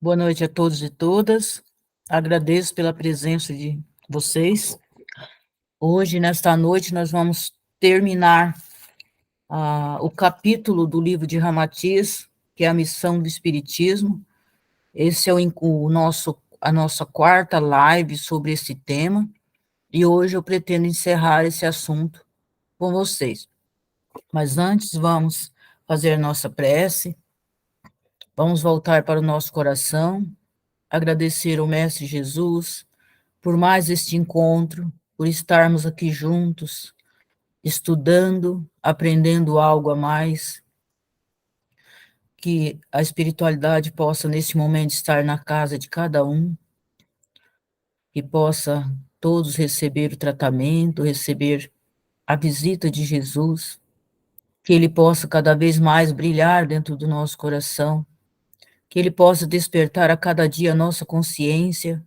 Boa noite a todos e todas. Agradeço pela presença de vocês. Hoje, nesta noite, nós vamos terminar o capítulo do livro de Ramatiz, que é a missão do Espiritismo. Esse é a nossa quarta live sobre esse tema, e hoje eu pretendo encerrar esse assunto com vocês. Mas antes, vamos fazer nossa prece, vamos voltar para o nosso coração, agradecer ao Mestre Jesus por mais este encontro, por estarmos aqui juntos, estudando, aprendendo algo a mais, que a espiritualidade possa, nesse momento, estar na casa de cada um, que possa todos receber o tratamento, receber a visita de Jesus, que ele possa cada vez mais brilhar dentro do nosso coração, que ele possa despertar a cada dia a nossa consciência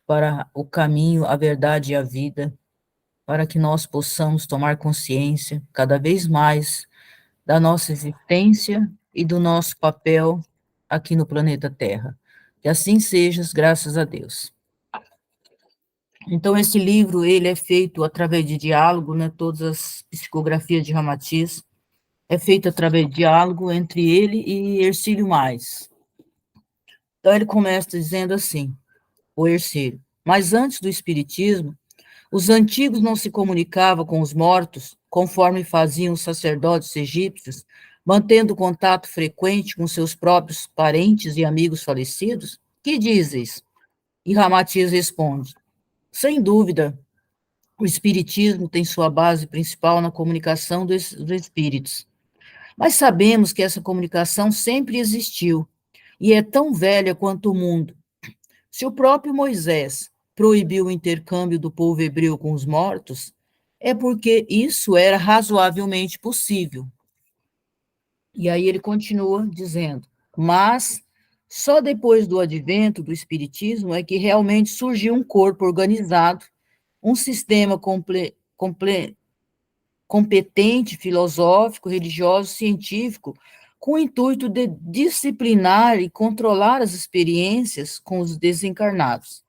para o caminho, a verdade e a vida, para que nós possamos tomar consciência cada vez mais da nossa existência e do nosso papel aqui no planeta Terra. Que assim seja, graças a Deus. Então, esse livro, ele é feito através de diálogo, né? Todas as psicografias de Ramatiz é feito através de diálogo entre ele e Hercílio Mais. Então, ele começa dizendo assim, o Hercílio: mas antes do Espiritismo, os antigos não se comunicavam com os mortos, conforme faziam os sacerdotes egípcios, mantendo contato frequente com seus próprios parentes e amigos falecidos? Que dizes? E Ramatiz responde: sem dúvida, o espiritismo tem sua base principal na comunicação dos espíritos. Mas sabemos que essa comunicação sempre existiu e é tão velha quanto o mundo. Se o próprio Moisés proibiu o intercâmbio do povo hebreu com os mortos, é porque isso era razoavelmente possível. E aí ele continua dizendo: mas só depois do advento do Espiritismo é que realmente surgiu um corpo organizado, um sistema competente, filosófico, religioso, científico, com o intuito de disciplinar e controlar as experiências com os desencarnados.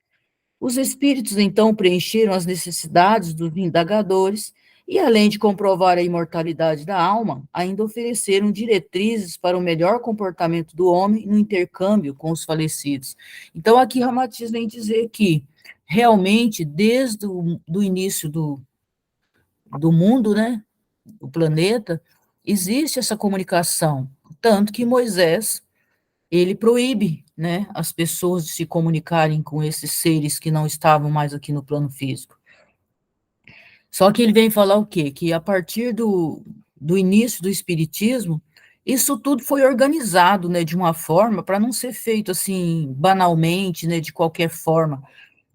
Os espíritos, então, preencheram as necessidades dos indagadores e, além de comprovar a imortalidade da alma, ainda ofereceram diretrizes para o melhor comportamento do homem no intercâmbio com os falecidos. Então, aqui Ramatiz vem dizer que, realmente, desde o início do mundo, né, do planeta, existe essa comunicação, tanto que Moisés ele proíbe, né, as pessoas de se comunicarem com esses seres que não estavam mais aqui no plano físico. Só que ele vem falar o quê? Que a partir do início do espiritismo, isso tudo foi organizado, né, de uma forma para não ser feito assim banalmente, né, de qualquer forma.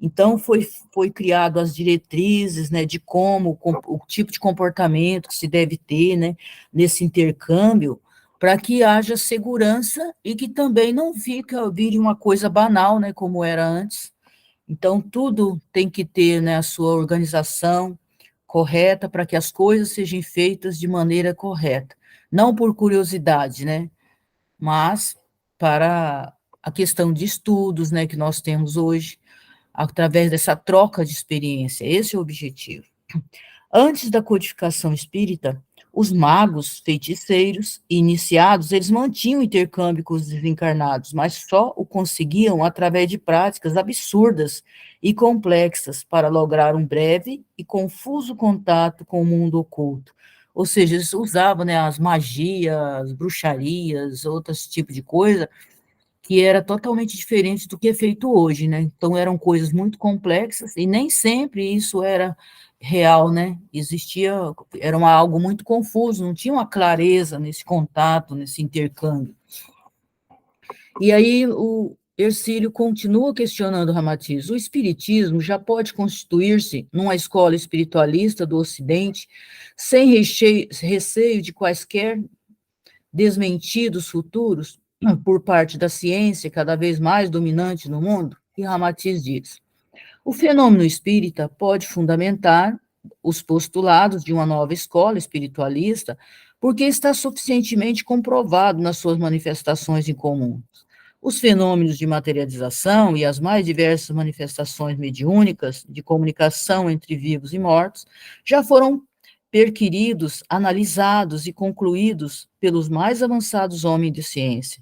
Então foi criado as diretrizes, né, de como o tipo de comportamento que se deve ter, né, nesse intercâmbio, para que haja segurança e que também não vire uma coisa banal, né, como era antes. Então tudo tem que ter, né, a sua organização correta para que as coisas sejam feitas de maneira correta, não por curiosidade, né, mas para a questão de estudos, né, que nós temos hoje, através dessa troca de experiência. Esse é o objetivo. Antes da codificação espírita, os magos, feiticeiros e iniciados, eles mantinham intercâmbio com os desencarnados, mas só o conseguiam através de práticas absurdas e complexas para lograr um breve e confuso contato com o mundo oculto. Ou seja, eles usavam, né, as magias, bruxarias, outros tipos de coisa, que era totalmente diferente do que é feito hoje, né? Então, eram coisas muito complexas e nem sempre isso era real, né? Era algo muito confuso, não tinha uma clareza nesse contato, nesse intercâmbio. E aí o Hercílio continua questionando Ramatiz: o espiritismo já pode constituir-se numa escola espiritualista do Ocidente sem receio de quaisquer desmentidos futuros por parte da ciência cada vez mais dominante no mundo? E Ramatiz diz: o fenômeno espírita pode fundamentar os postulados de uma nova escola espiritualista porque está suficientemente comprovado nas suas manifestações incomuns. Os fenômenos de materialização e as mais diversas manifestações mediúnicas de comunicação entre vivos e mortos já foram perquiridos, analisados e concluídos pelos mais avançados homens de ciência.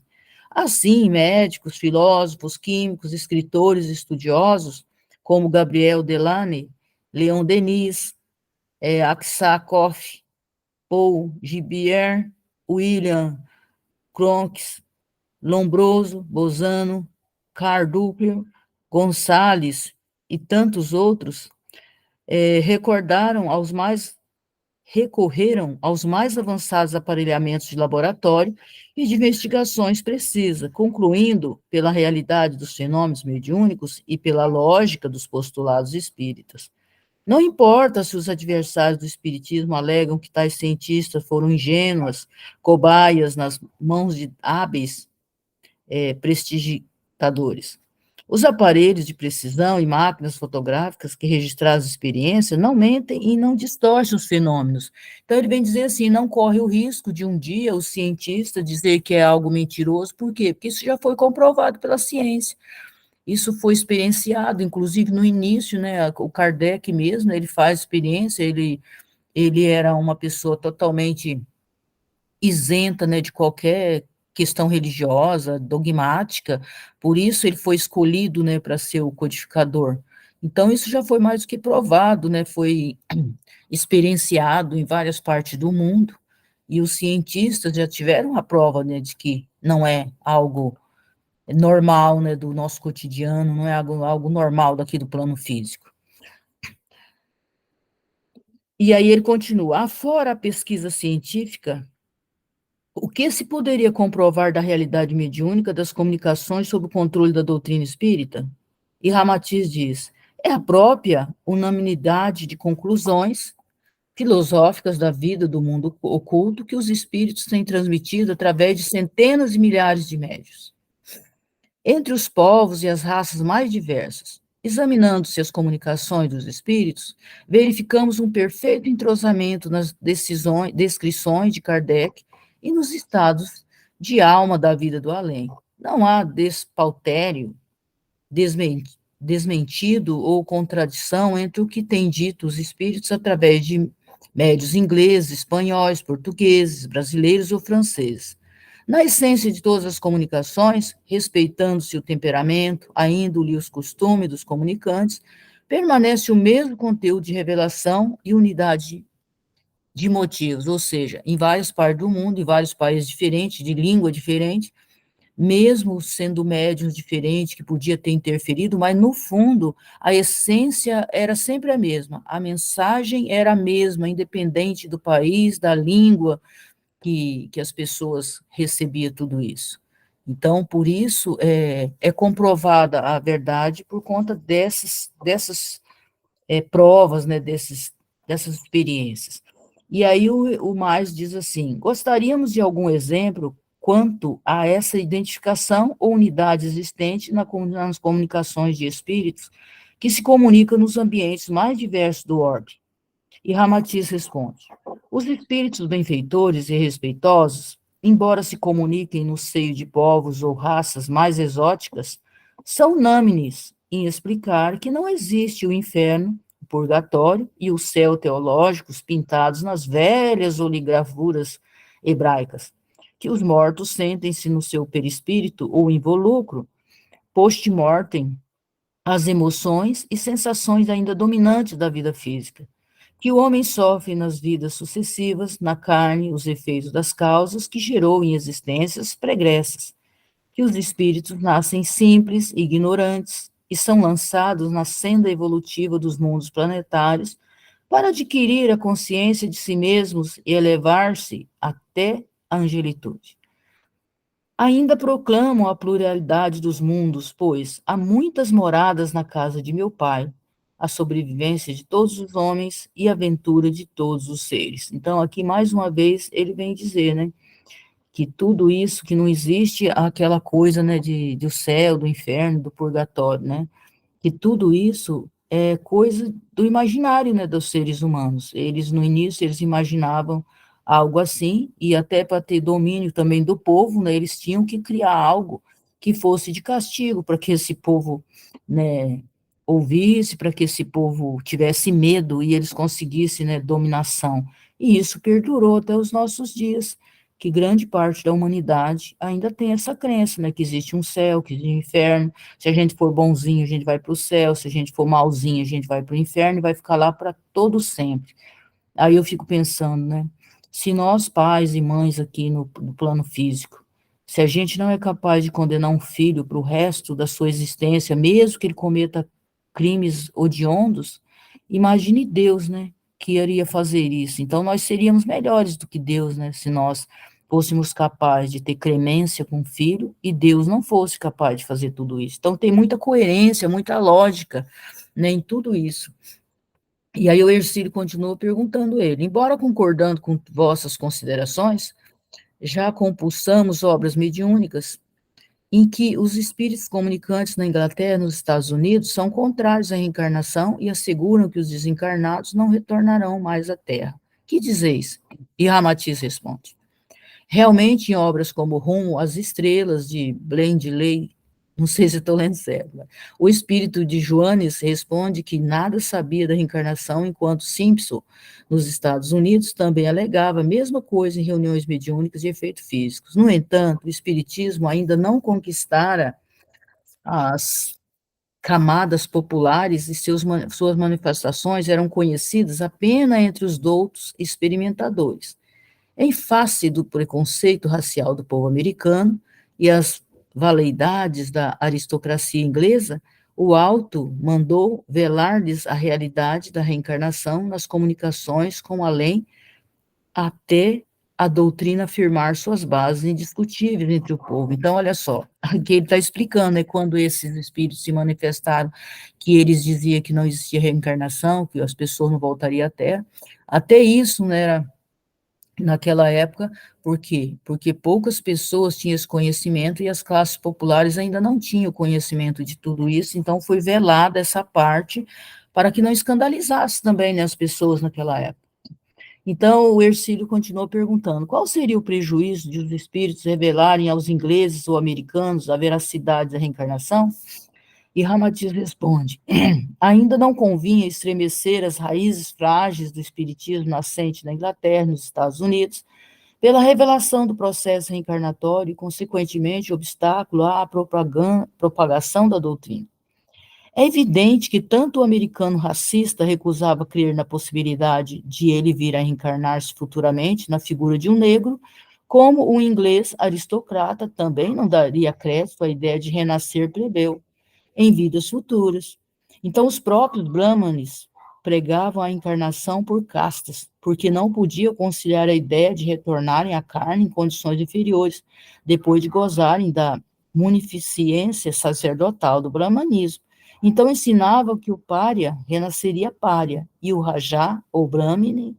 Assim, médicos, filósofos, químicos, escritores e estudiosos, como Gabriel Delany, Leon Denis, Aksakov, Paul Gibier, William Cronkite, Lombroso, Bozano, Carduccio, Gonçalves e tantos outros, recordaram aos mais recorreram aos mais avançados aparelhamentos de laboratório e de investigações precisas, concluindo pela realidade dos fenômenos mediúnicos e pela lógica dos postulados espíritas. Não importa se os adversários do espiritismo alegam que tais cientistas foram ingênuas, cobaias nas mãos de hábeis prestidigitadores. Os aparelhos de precisão e máquinas fotográficas que registraram as experiências não mentem e não distorcem os fenômenos. Então, ele vem dizer assim, não corre o risco de um dia o cientista dizer que é algo mentiroso. Por quê? Porque isso já foi comprovado pela ciência. Isso foi experienciado, inclusive no início, né, o Kardec mesmo, ele faz experiência, ele era uma pessoa totalmente isenta, né, de qualquer questão religiosa, dogmática, por isso ele foi escolhido, né, para ser o codificador. Então, isso já foi mais do que provado, né, foi experienciado em várias partes do mundo, e os cientistas já tiveram a prova, né, de que não é algo normal, né, do nosso cotidiano, não é algo normal daqui do plano físico. E aí ele continua, afora a pesquisa científica, o que se poderia comprovar da realidade mediúnica das comunicações sob o controle da doutrina espírita? E Ramatiz diz, é a própria unanimidade de conclusões filosóficas da vida do mundo oculto que os espíritos têm transmitido através de centenas de milhares de médios. Entre os povos e as raças mais diversas, examinando-se as comunicações dos espíritos, verificamos um perfeito entrosamento nas descrições de Kardec e nos estados de alma da vida do além. Não há despautério, desmentido ou contradição entre o que têm dito os espíritos através de médios ingleses, espanhóis, portugueses, brasileiros ou franceses. Na essência de todas as comunicações, respeitando-se o temperamento, a índole e os costumes dos comunicantes, permanece o mesmo conteúdo de revelação e unidade de motivos, ou seja, em várias partes do mundo, em vários países diferentes, de língua diferente, mesmo sendo médiums diferentes, que podia ter interferido, mas no fundo, a essência era sempre a mesma, a mensagem era a mesma, independente do país, da língua, que as pessoas recebiam tudo isso. Então, por isso, é comprovada a verdade por conta dessas provas, né, dessas experiências. E aí o Mais diz assim, gostaríamos de algum exemplo quanto a essa identificação ou unidade existente nas comunicações de espíritos que se comunicam nos ambientes mais diversos do orbe. E Ramatiz responde: os espíritos benfeitores e respeitosos, embora se comuniquem no seio de povos ou raças mais exóticas, são unânimes em explicar que não existe o inferno, o purgatório e o céu teológicos pintados nas velhas oligravuras hebraicas, que os mortos sentem-se no seu perispírito ou involúcro, post-mortem, as emoções e sensações ainda dominantes da vida física, que o homem sofre nas vidas sucessivas, na carne, os efeitos das causas que gerou em existências pregressas, que os espíritos nascem simples, ignorantes, e são lançados na senda evolutiva dos mundos planetários para adquirir a consciência de si mesmos e elevar-se até a angelitude. Ainda proclamam a pluralidade dos mundos, pois há muitas moradas na casa de meu Pai, a sobrevivência de todos os homens e a aventura de todos os seres. Então, aqui, mais uma vez, ele vem dizer, né, que tudo isso, que não existe aquela coisa, né, do céu, do inferno, do purgatório, né, que tudo isso é coisa do imaginário, né, dos seres humanos. Eles, no início, eles imaginavam algo assim, e até para ter domínio também do povo, né, eles tinham que criar algo que fosse de castigo, para que esse povo, né, ouvisse, para que esse povo tivesse medo e eles conseguissem, né, dominação. E isso perdurou até os nossos dias, que grande parte da humanidade ainda tem essa crença, né, que existe um céu, que existe um inferno. Se a gente for bonzinho, a gente vai para o céu; se a gente for malzinho, a gente vai para o inferno e vai ficar lá para todo sempre. Aí eu fico pensando, né? Se nós, pais e mães aqui no plano físico, se a gente não é capaz de condenar um filho para o resto da sua existência, mesmo que ele cometa crimes odiondos, imagine Deus, né? Que iria fazer isso. Então nós seríamos melhores do que Deus, né? Se nós fôssemos capazes de ter clemência com o filho e Deus não fosse capaz de fazer tudo isso. Então tem muita coerência, muita lógica, né, em tudo isso. E aí o Ercílio continua perguntando ele: embora concordando com vossas considerações, já compulsamos obras mediúnicas em que os espíritos comunicantes na Inglaterra e nos Estados Unidos são contrários à reencarnação e asseguram que os desencarnados não retornarão mais à Terra. Que dizeis? E Ramatiz responde: realmente, em obras como Rumo às Estrelas, de Blendeley, não sei se estou lendo certo, o espírito de Joanes responde que nada sabia da reencarnação, enquanto Simpson, nos Estados Unidos, também alegava a mesma coisa em reuniões mediúnicas de efeitos físicos. No entanto, o espiritismo ainda não conquistara as camadas populares e suas manifestações eram conhecidas apenas entre os doutos experimentadores. Em face do preconceito racial do povo americano e as veleidades da aristocracia inglesa, o Alto mandou velar-lhes a realidade da reencarnação nas comunicações com além, até a doutrina afirmar suas bases indiscutíveis entre o povo. Então, olha só, aqui ele está explicando, é quando esses espíritos se manifestaram, que eles diziam que não existia reencarnação, que as pessoas não voltariam à Terra. Até isso, né, naquela época. Por quê? Porque poucas pessoas tinham esse conhecimento e as classes populares ainda não tinham conhecimento de tudo isso, então foi velada essa parte para que não escandalizasse também, né, as pessoas naquela época. Então, o Ercílio continuou perguntando: qual seria o prejuízo de os espíritos revelarem aos ingleses ou americanos a veracidade da reencarnação? E Ramatiz responde: ainda não convinha estremecer as raízes frágeis do espiritismo nascente na Inglaterra e nos Estados Unidos, pela revelação do processo reencarnatório e, consequentemente, obstáculo à propagação da doutrina. É evidente que tanto o americano racista recusava crer na possibilidade de ele vir a reencarnar-se futuramente na figura de um negro, como o inglês aristocrata também não daria crédito à ideia de renascer plebeu em vidas futuras. Então, os próprios brahmanes pregavam a encarnação por castas, porque não podiam conciliar a ideia de retornarem à carne em condições inferiores, depois de gozarem da munificência sacerdotal do brahmanismo. Então, ensinavam que o pária renasceria pária, e o rajá, ou brahmane,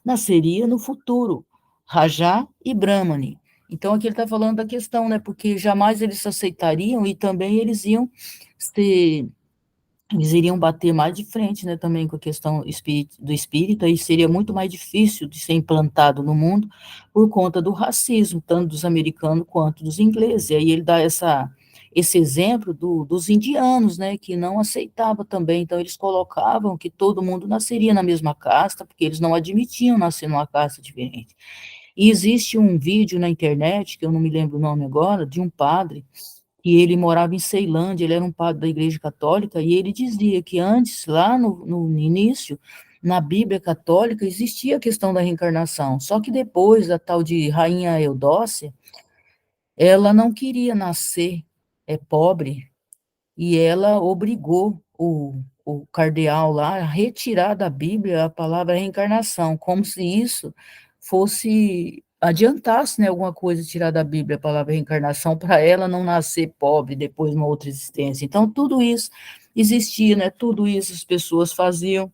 nasceria no futuro, rajá e brahmane. Então, aqui ele está falando da questão, né, porque jamais eles se aceitariam e também se, eles iriam bater mais de frente, né, também com a questão do espírito, e seria muito mais difícil de ser implantado no mundo por conta do racismo, tanto dos americanos quanto dos ingleses. E aí ele dá esse exemplo dos indianos, né, que não aceitava também, então eles colocavam que todo mundo nasceria na mesma casta, porque eles não admitiam nascer numa casta diferente. E existe um vídeo na internet, que eu não me lembro o nome agora, de um padre, e ele morava em Ceilândia, ele era um padre da Igreja Católica, e ele dizia que antes, lá no início, na Bíblia Católica, existia a questão da reencarnação, só que depois, a tal de Rainha Eudócia, ela não queria nascer pobre, e ela obrigou o cardeal lá a retirar da Bíblia a palavra reencarnação, como se isso fosse adiantasse, né, alguma coisa tirar da Bíblia a palavra reencarnação para ela não nascer pobre depois de uma outra existência. Então, tudo isso existia, né, tudo isso as pessoas faziam,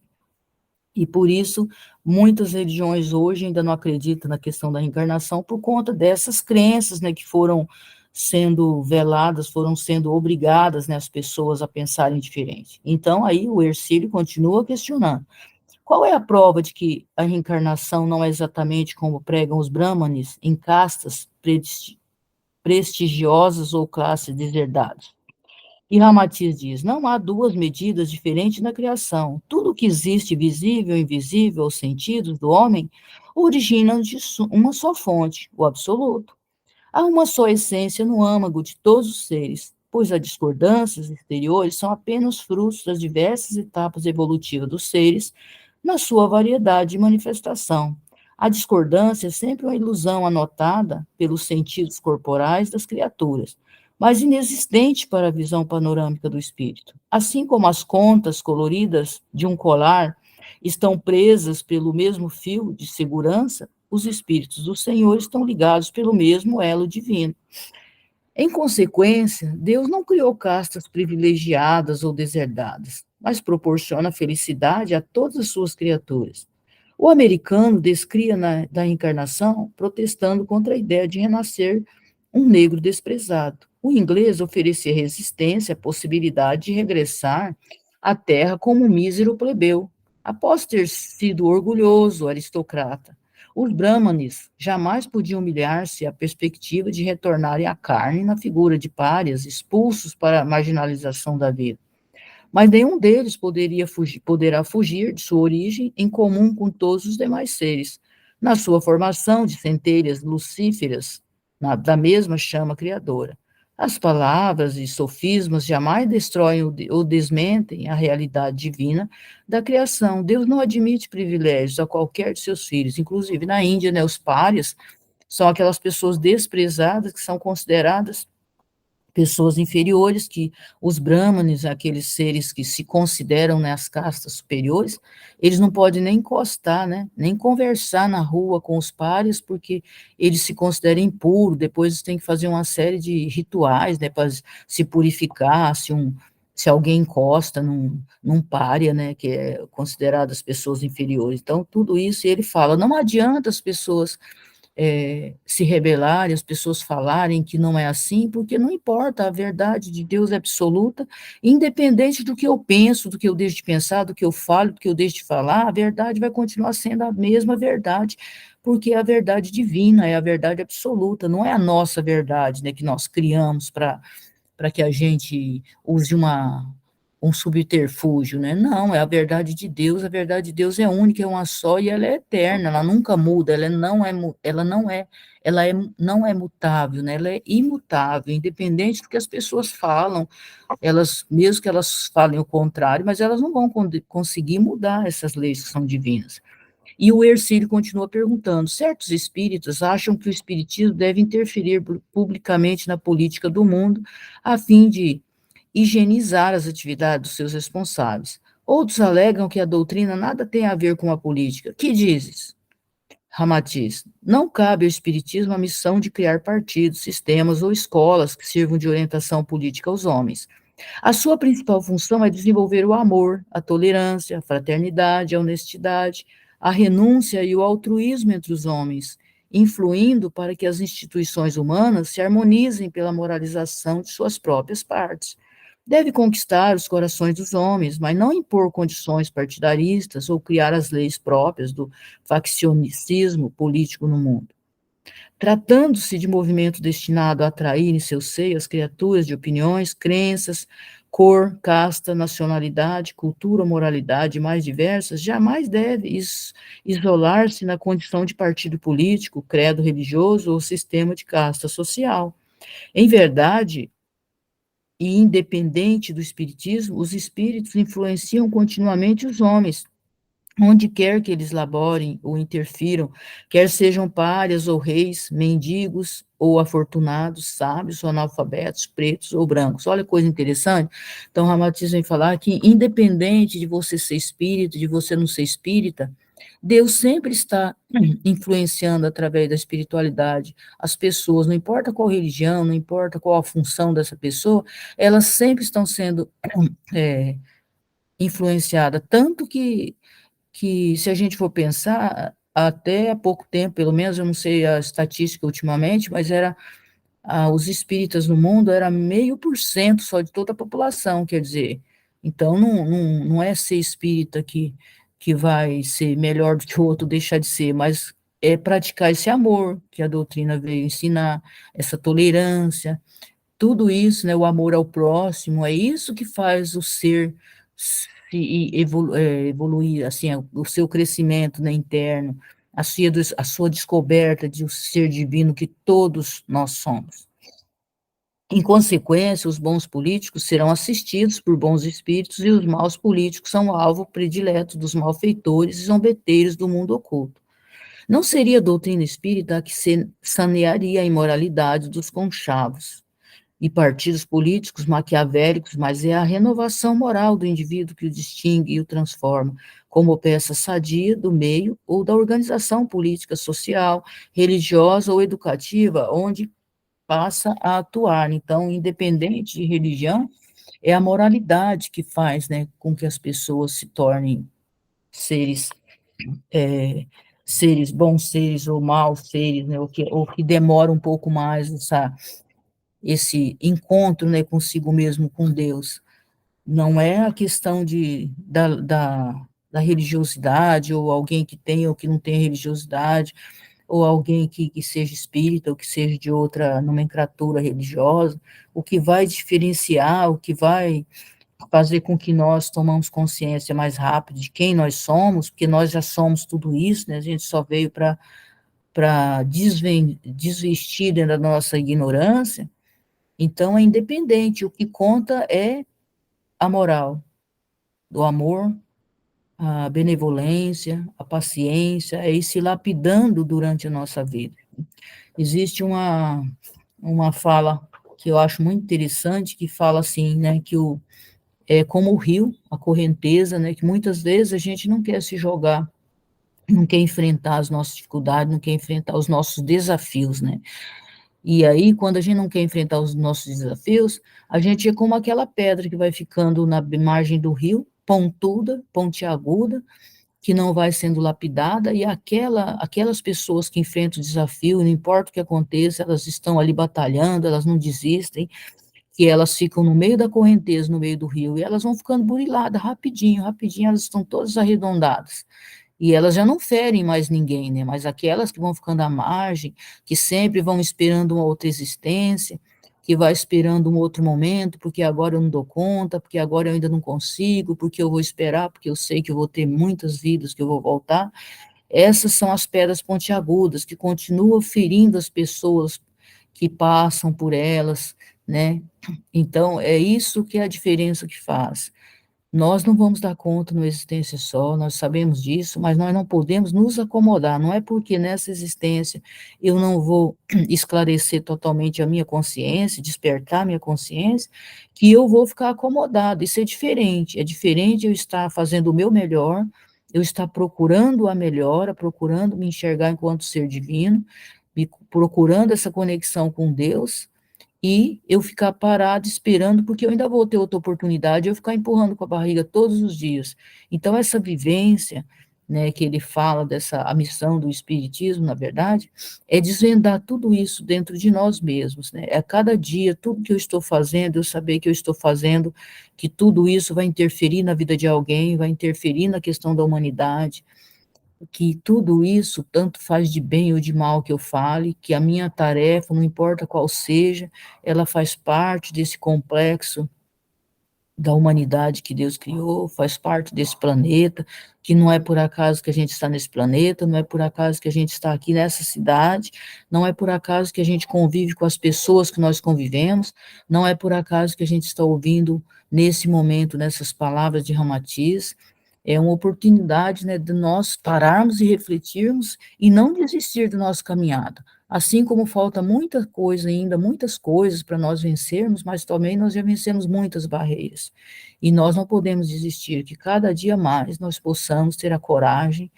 e por isso muitas religiões hoje ainda não acreditam na questão da reencarnação por conta dessas crenças, né, que foram sendo veladas, foram sendo obrigadas, né, as pessoas a pensarem diferente. Então, aí o Ercílio continua questionando: qual é a prova de que a reencarnação não é exatamente como pregam os brahmanes, em castas prestigiosas ou classes deserdadas. E Ramatiz diz: não há duas medidas diferentes na criação. Tudo que existe, visível e invisível aos sentidos do homem, origina de uma só fonte, o absoluto. Há uma só essência no âmago de todos os seres, pois as discordâncias exteriores são apenas frutos das diversas etapas evolutivas dos seres na sua variedade de manifestação. A discordância é sempre uma ilusão anotada pelos sentidos corporais das criaturas, mas inexistente para a visão panorâmica do espírito. Assim como as contas coloridas de um colar estão presas pelo mesmo fio de segurança, os espíritos do Senhor estão ligados pelo mesmo elo divino. Em consequência, Deus não criou castas privilegiadas ou deserdadas, mas proporciona felicidade a todas as suas criaturas. O americano descria da encarnação protestando contra a ideia de renascer um negro desprezado. O inglês oferecia resistência à possibilidade de regressar à terra como um mísero plebeu, após ter sido orgulhoso aristocrata. Os brahmanes jamais podiam humilhar-se à perspectiva de retornarem à carne na figura de párias expulsos para a marginalização da vida. Mas nenhum deles poderá fugir de sua origem em comum com todos os demais seres, na sua formação de centelhas lucíferas da mesma chama criadora. As palavras e sofismas jamais destroem ou desmentem a realidade divina da criação. Deus não admite privilégios a qualquer de seus filhos, inclusive na Índia, né, os párias são aquelas pessoas desprezadas que são consideradas pessoas inferiores, que os brahmanes, aqueles seres que se consideram, né, as castas superiores, eles não podem nem encostar, né, nem conversar na rua com os pares, porque eles se consideram impuros, depois têm que fazer uma série de rituais, né, para se purificar, se alguém encosta num pária, né, que é considerado as pessoas inferiores. Então, tudo isso, e ele fala, não adianta as pessoas se rebelarem, as pessoas falarem que não é assim, porque não importa, a verdade de Deus é absoluta, independente do que eu penso, do que eu deixo de pensar, do que eu falo, do que eu deixo de falar, a verdade vai continuar sendo a mesma verdade, porque é a verdade divina, é a verdade absoluta, não é a nossa verdade, né, que nós criamos para que a gente use um subterfúgio, né? Não, é a verdade de Deus é única, é uma só e ela é eterna, ela nunca muda, ela não é mutável, né? Ela é imutável, independente do que as pessoas falam, mesmo que elas falem o contrário, mas elas não vão conseguir mudar essas leis que são divinas. E o Ercílio continua perguntando: certos espíritas acham que o espiritismo deve interferir publicamente na política do mundo, a fim de higienizar as atividades dos seus responsáveis. Outros alegam que a doutrina nada tem a ver com a política. Que dizes? Ramatiz: não cabe ao espiritismo a missão de criar partidos, sistemas ou escolas que sirvam de orientação política aos homens. A sua principal função é desenvolver o amor, a tolerância, a fraternidade, a honestidade, a renúncia e o altruísmo entre os homens, influindo para que as instituições humanas se harmonizem pela moralização de suas próprias partes. Deve conquistar os corações dos homens, mas não impor condições partidaristas ou criar as leis próprias do faccionismo político no mundo. Tratando-se de movimento destinado a atrair em seu seio as criaturas de opiniões, crenças, cor, casta, nacionalidade, cultura, moralidade mais diversas, jamais deve isolar-se na condição de partido político, credo religioso ou sistema de casta social. Em verdade, e independente do espiritismo, os espíritos influenciam continuamente os homens, onde quer que eles laborem ou interfiram, quer sejam párias ou reis, mendigos ou afortunados, sábios ou analfabetos, pretos ou brancos. Olha que coisa interessante. Então, Ramatiz vem falar que, independente de você ser espírita, de você não ser espírita, Deus sempre está influenciando através da espiritualidade as pessoas, não importa qual religião, não importa qual a função dessa pessoa, elas sempre estão sendo é, influenciadas, tanto que se a gente for pensar, até há pouco tempo, pelo menos, eu não sei a estatística ultimamente, mas os espíritas no mundo era 0,5% só de toda a população, quer dizer, então não é ser espírita que vai ser melhor do que o outro deixar de ser, mas praticar esse amor que a doutrina veio ensinar, essa tolerância, tudo isso, né, o amor ao próximo, é isso que faz o ser evoluir, assim, o seu crescimento, né, interno, a sua descoberta de um ser divino que todos nós somos. Em consequência, os bons políticos serão assistidos por bons espíritos e os maus políticos são alvo predileto dos malfeitores e zombeteiros do mundo oculto. Não seria a doutrina espírita a que sanearia a imoralidade dos conchavos e partidos políticos maquiavélicos, mas é a renovação moral do indivíduo que o distingue e o transforma como peça sadia do meio ou da organização política, social, religiosa ou educativa, onde passa a atuar. Então, independente de religião, é a moralidade que faz, né, com que as pessoas se tornem seres, é, seres, bons seres ou maus seres, né, ou que demora um pouco mais esse encontro, né, consigo mesmo, com Deus. Não é a questão da religiosidade, ou alguém que tem ou que não tem religiosidade, ou alguém que seja espírita, ou que seja de outra nomenclatura religiosa, o que vai diferenciar, o que vai fazer com que nós tomamos consciência mais rápido de quem nós somos, porque nós já somos tudo isso, né? A gente só veio para desvestir da nossa ignorância. Então é independente, o que conta é a moral, do amor, a benevolência, a paciência, é ir se lapidando durante a nossa vida. Existe uma fala que eu acho muito interessante, que fala assim, né, que é como o rio, a correnteza, né, que muitas vezes a gente não quer se jogar, não quer enfrentar as nossas dificuldades, não quer enfrentar os nossos desafios, né? E aí, quando a gente não quer enfrentar os nossos desafios, a gente é como aquela pedra que vai ficando na margem do rio, pontuda, pontiaguda, que não vai sendo lapidada, e aquelas pessoas que enfrentam o desafio, não importa o que aconteça, elas estão ali batalhando, elas não desistem, que elas ficam no meio da correnteza, no meio do rio, e elas vão ficando buriladas rapidinho, rapidinho, elas estão todas arredondadas. E elas já não ferem mais ninguém, né? Mas aquelas que vão ficando à margem, que sempre vão esperando uma outra existência, que vai esperando um outro momento, porque agora eu não dou conta, porque agora eu ainda não consigo, porque eu vou esperar, porque eu sei que eu vou ter muitas vidas que eu vou voltar. Essas são as pedras pontiagudas que continuam ferindo as pessoas que passam por elas, né? Então, é isso que é a diferença que faz. Nós não vamos dar conta numa existência só, nós sabemos disso, mas nós não podemos nos acomodar. Não é porque nessa existência eu não vou esclarecer totalmente a minha consciência, despertar minha consciência, que eu vou ficar acomodado. Isso é diferente. É diferente eu estar fazendo o meu melhor, eu estar procurando a melhora, procurando me enxergar enquanto ser divino, procurando essa conexão com Deus, e eu ficar parado esperando, porque eu ainda vou ter outra oportunidade, eu ficar empurrando com a barriga todos os dias. Então, essa vivência, né, que ele fala dessa, a missão do Espiritismo, na verdade, é desvendar tudo isso dentro de nós mesmos, né, é a cada dia, tudo que eu estou fazendo, eu saber que eu estou fazendo, que tudo isso vai interferir na vida de alguém, vai interferir na questão da humanidade, que tudo isso, tanto faz de bem ou de mal que eu fale, que a minha tarefa, não importa qual seja, ela faz parte desse complexo da humanidade que Deus criou, faz parte desse planeta, que não é por acaso que a gente está nesse planeta, não é por acaso que a gente está aqui nessa cidade, não é por acaso que a gente convive com as pessoas que nós convivemos, não é por acaso que a gente está ouvindo nesse momento, nessas palavras de Ramatiz, é uma oportunidade, né, de nós pararmos e refletirmos e não desistir da nossa caminhada. Assim como falta muita coisa ainda, muitas coisas para nós vencermos, mas também nós já vencemos muitas barreiras. E nós não podemos desistir, que cada dia mais nós possamos ter a coragem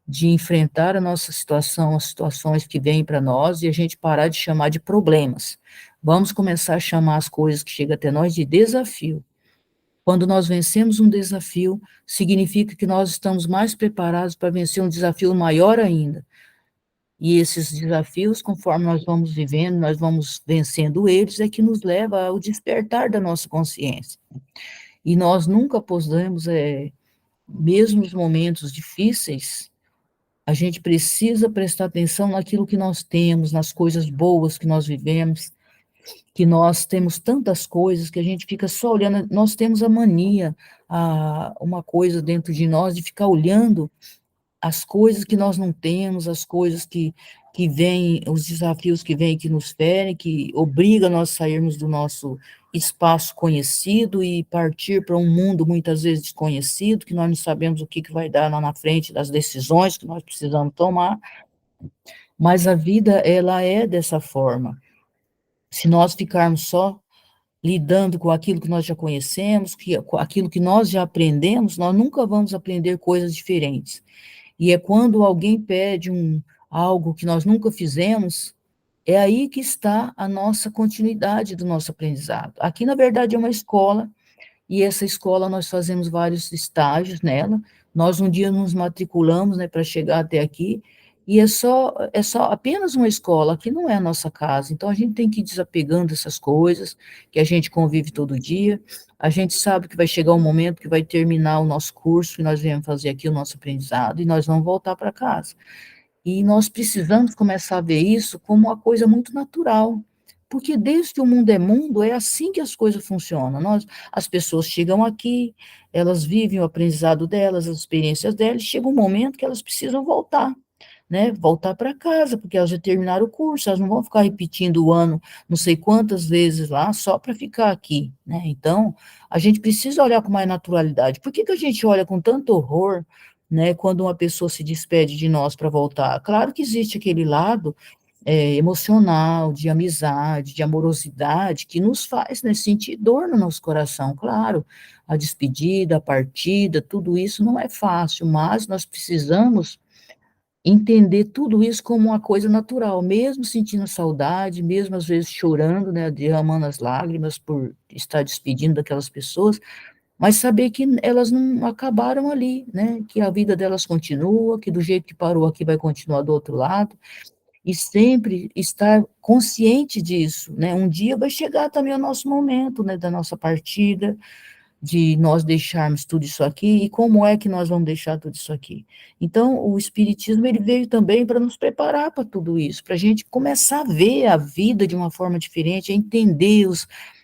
de enfrentar a nossa situação, as situações que vêm para nós, e a gente parar de chamar de problemas. Vamos começar a chamar as coisas que chegam até nós de desafio. Quando nós vencemos um desafio, significa que nós estamos mais preparados para vencer um desafio maior ainda. E esses desafios, conforme nós vamos vivendo, nós vamos vencendo eles, é que nos leva ao despertar da nossa consciência. E nós nunca podemos, mesmo nos momentos difíceis, A gente precisa prestar atenção naquilo que nós temos, nas coisas boas que nós vivemos, que nós temos tantas coisas que a gente fica só olhando, nós temos a mania, uma coisa dentro de nós de ficar olhando as coisas que nós não temos, as coisas que vêm, os desafios que vêm, que nos ferem, que obriga nós a sairmos do nosso espaço conhecido e partir para um mundo muitas vezes desconhecido, que nós não sabemos o que vai dar lá na frente das decisões que nós precisamos tomar, mas a vida, ela é dessa forma. Se nós ficarmos só lidando com aquilo que nós já conhecemos, com aquilo que nós já aprendemos, nós nunca vamos aprender coisas diferentes. E é quando alguém pede algo que nós nunca fizemos, é aí que está a nossa continuidade do nosso aprendizado. Aqui, na verdade, é uma escola, e essa escola nós fazemos vários estágios nela. Nós um dia nos matriculamos, né, para chegar até aqui, e é só apenas uma escola, aqui não é a nossa casa. Então a gente tem que ir desapegando dessas coisas que a gente convive todo dia. A gente sabe que vai chegar um momento que vai terminar o nosso curso, que nós viemos fazer aqui o nosso aprendizado, e nós vamos voltar para casa. E nós precisamos começar a ver isso como uma coisa muito natural, porque desde que o mundo, é assim que as coisas funcionam. As pessoas chegam aqui, elas vivem o aprendizado delas, as experiências delas, e chega um momento que elas precisam voltar, né? Voltar para casa, porque elas já terminaram o curso, elas não vão ficar repetindo o ano não sei quantas vezes lá só para ficar aqui, né? Então, a gente precisa olhar com mais naturalidade. Por que que a gente olha com tanto horror, né, quando uma pessoa se despede de nós para voltar? Claro que existe aquele lado emocional, de amizade, de amorosidade, que nos faz, né, sentir dor no nosso coração, claro, a despedida, a partida, tudo isso não é fácil, mas nós precisamos entender tudo isso como uma coisa natural, mesmo sentindo saudade, mesmo às vezes chorando, né, derramando as lágrimas por estar despedindo daquelas pessoas, mas saber que elas não acabaram ali, né, que a vida delas continua, que do jeito que parou aqui vai continuar do outro lado, e sempre estar consciente disso, né, um dia vai chegar também o nosso momento, né, da nossa partida, de nós deixarmos tudo isso aqui, e como é que nós vamos deixar tudo isso aqui? Então, o espiritismo, ele veio também para nos preparar para tudo isso, para a gente começar a ver a vida de uma forma diferente, a entender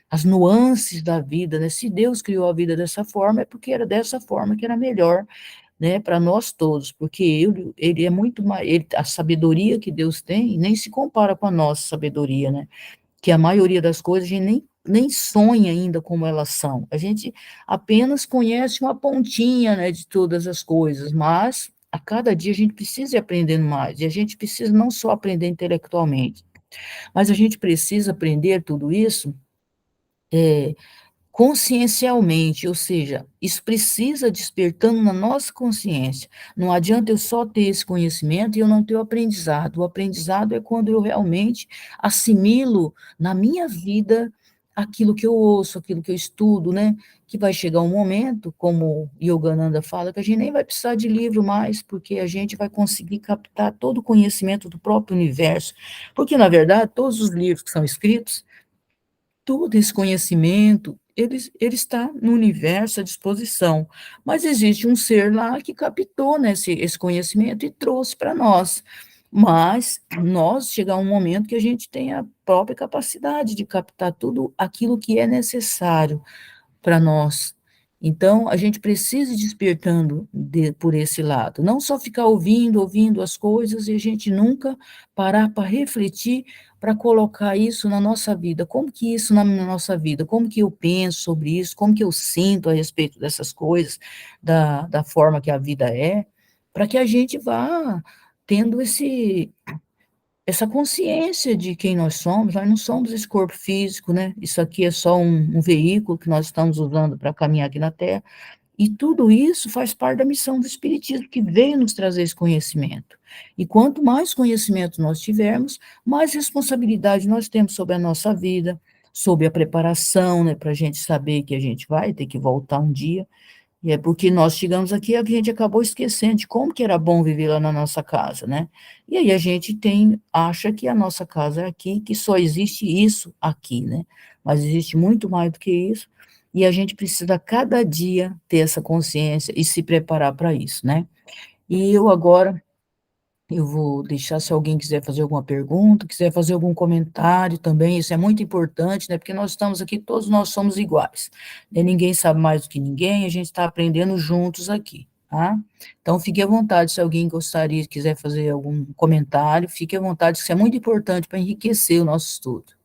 as nuances da vida, né? Se Deus criou a vida dessa forma, é porque era dessa forma que era melhor, né, para nós todos, porque ele é muito mais, a sabedoria que Deus tem nem se compara com a nossa sabedoria, né? Que a maioria das coisas a gente nem sonha ainda como elas são. A gente apenas conhece uma pontinha, né, de todas as coisas, mas a cada dia a gente precisa ir aprendendo mais, e a gente precisa não só aprender intelectualmente, mas a gente precisa aprender tudo isso é, consciencialmente, ou seja, isso precisa despertando na nossa consciência. Não adianta eu só ter esse conhecimento e eu não ter o aprendizado. O aprendizado é quando eu realmente assimilo na minha vida aquilo que eu ouço, aquilo que eu estudo, né? Que vai chegar um momento, como Yogananda fala, que a gente nem vai precisar de livro mais, porque a gente vai conseguir captar todo o conhecimento do próprio universo. Porque, na verdade, todos os livros que são escritos, todo esse conhecimento, ele está no universo à disposição, mas existe um ser lá que captou, né, esse conhecimento e trouxe para nós. Mas nós chegar um momento que a gente tem a própria capacidade de captar tudo aquilo que é necessário para nós. Então, a gente precisa ir despertando por esse lado, não só ficar ouvindo as coisas e a gente nunca parar para refletir, para colocar isso na nossa vida. Como que isso na nossa vida? Como que eu penso sobre isso? Como que eu sinto a respeito dessas coisas, da forma que a vida é, para que a gente vá tendo essa consciência de quem nós não somos esse corpo físico, né? Isso aqui é só um veículo que nós estamos usando para caminhar aqui na Terra, e tudo isso faz parte da missão do Espiritismo, que veio nos trazer esse conhecimento. E quanto mais conhecimento nós tivermos, mais responsabilidade nós temos sobre a nossa vida, sobre a preparação, né, para a gente saber que a gente vai ter que voltar um dia, e é porque nós chegamos aqui, a gente acabou esquecendo de como que era bom viver lá na nossa casa, né? E aí a gente acha que a nossa casa é aqui, que só existe isso aqui, né? Mas existe muito mais do que isso, e a gente precisa cada dia ter essa consciência e se preparar para isso, né? E eu agora Eu vou deixar se alguém quiser fazer alguma pergunta, quiser fazer algum comentário também, isso é muito importante, né? Porque nós estamos aqui, todos nós somos iguais, né? Ninguém sabe mais do que ninguém, a gente está aprendendo juntos aqui, tá? Então, fique à vontade, se alguém gostaria, quiser fazer algum comentário, fique à vontade, isso é muito importante para enriquecer o nosso estudo.